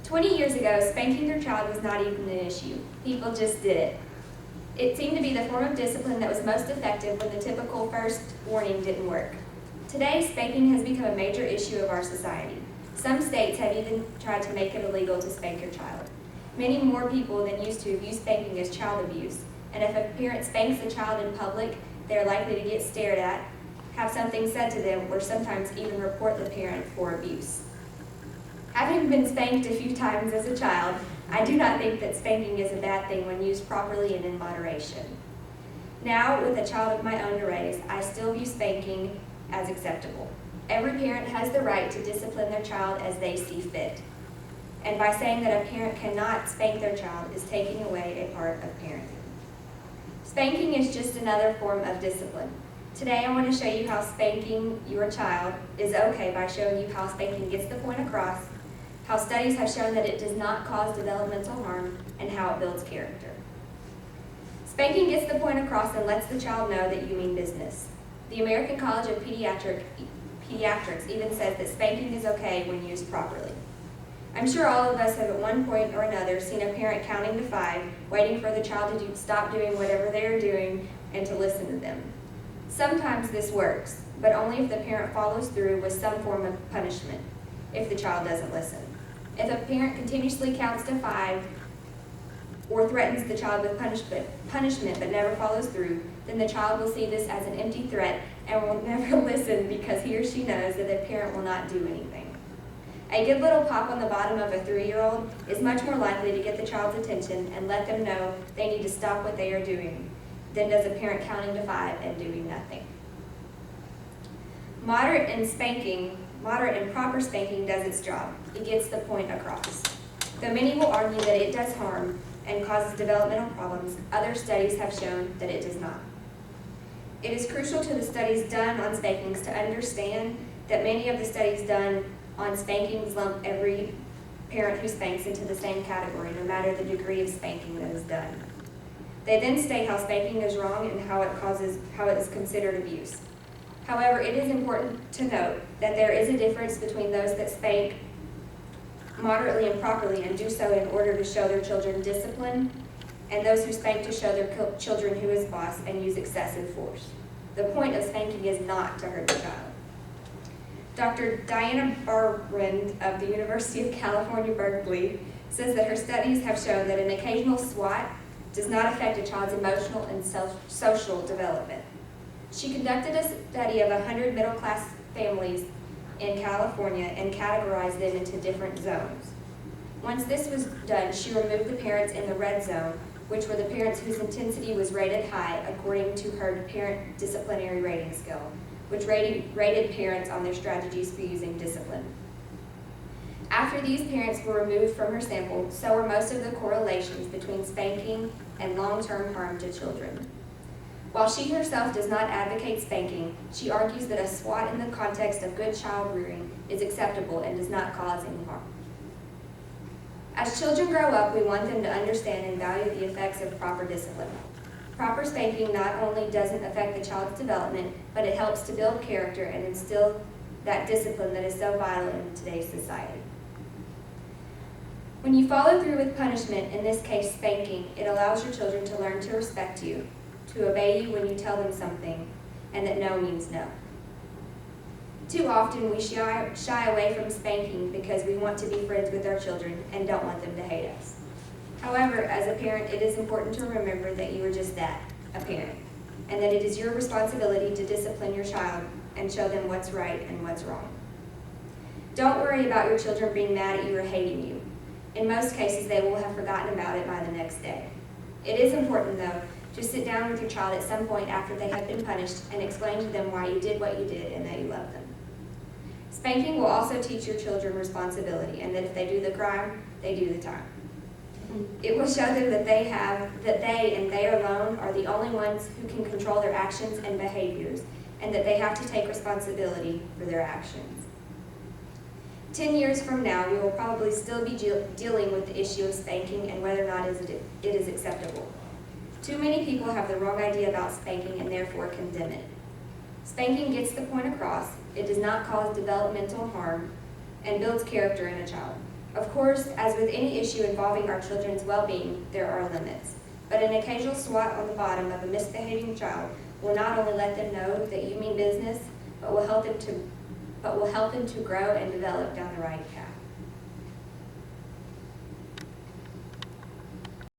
20 years ago, spanking your child was not even an issue. People just did it. It seemed to be the form of discipline that was most effective when the typical first warning didn't work. Today, spanking has become a major issue of our society. Some states have even tried to make it illegal to spank your child. Many more people than used to view spanking as child abuse, and if a parent spanks a child in public, they are likely to get stared at, have something said to them, or sometimes even report the parent for abuse. Having been spanked a few times as a child, I do not think that spanking is a bad thing when used properly and in moderation. Now, with a child of my own to raise, I still view spanking as acceptable. Every parent has the right to discipline their child as they see fit. And by saying that a parent cannot spank their child is taking away a part of parenting. Spanking is just another form of discipline. Today I want to show you how spanking your child is okay by showing you how spanking gets the point across, how studies have shown that it does not cause developmental harm, and how it builds character. Spanking gets the point across and lets the child know that you mean business. The American College of Pediatrics even says that spanking is okay when used properly. I'm sure all of us have at one point or another seen a parent counting to 5, waiting for the child to stop doing whatever they are doing and to listen to them. Sometimes this works, but only if the parent follows through with some form of punishment, if the child doesn't listen. If a parent continuously counts to 5 or threatens the child with punishment but never follows through, then the child will see this as an empty threat and will never listen because he or she knows that the parent will not do anything. A good little pop on the bottom of a 3-year-old is much more likely to get the child's attention and let them know they need to stop what they are doing than does a parent counting to 5 and doing nothing. Moderate and proper spanking does its job. It gets the point across. Though many will argue that it does harm and causes developmental problems, other studies have shown that it does not. It is crucial to the studies done on spankings to understand that many of the studies done on spankings lump every parent who spanks into the same category, no matter the degree of spanking that is done. They then state how spanking is wrong and how it is considered abuse. However, it is important to note that there is a difference between those that spank moderately and properly and do so in order to show their children discipline, and those who spank to show their children who is boss and use excessive force. The point of spanking is not to hurt the child. Dr. Diana Barbrand of the University of California, Berkeley, says that her studies have shown that an occasional swat does not affect a child's emotional and social development. She conducted a study of 100 middle-class families in California and categorized them into different zones. Once this was done, she removed the parents in the red zone, which were the parents whose intensity was rated high according to her parent disciplinary rating scale, which rated parents on their strategies for using discipline. After these parents were removed from her sample, so were most of the correlations between spanking and long-term harm to children. While she herself does not advocate spanking, she argues that a swat in the context of good child rearing is acceptable and does not cause any harm. As children grow up, we want them to understand and value the effects of proper discipline. Proper spanking not only doesn't affect the child's development, but it helps to build character and instill that discipline that is so vital in today's society. When you follow through with punishment, in this case spanking, it allows your children to learn to respect you, to obey you when you tell them something, and that no means no. Too often we shy away from spanking because we want to be friends with our children and don't want them to hate us. However, as a parent, it is important to remember that you are just that, a parent, and that it is your responsibility to discipline your child and show them what's right and what's wrong. Don't worry about your children being mad at you or hating you. In most cases, they will have forgotten about it by the next day. It is important, though, to sit down with your child at some point after they have been punished and explain to them why you did what you did and that you love them. Spanking will also teach your children responsibility and that if they do the crime, they do the time. It will show them that they and they alone are the only ones who can control their actions and behaviors, and that they have to take responsibility for their actions. 10 years from now, we will probably still be dealing with the issue of spanking and whether or not it is acceptable. Too many people have the wrong idea about spanking and therefore condemn it. Spanking gets the point across, it does not cause developmental harm, and builds character in a child. Of course, as with any issue involving our children's well-being, there are limits. But an occasional swat on the bottom of a misbehaving child will not only let them know that you mean business, but will help them to grow and develop down the right path.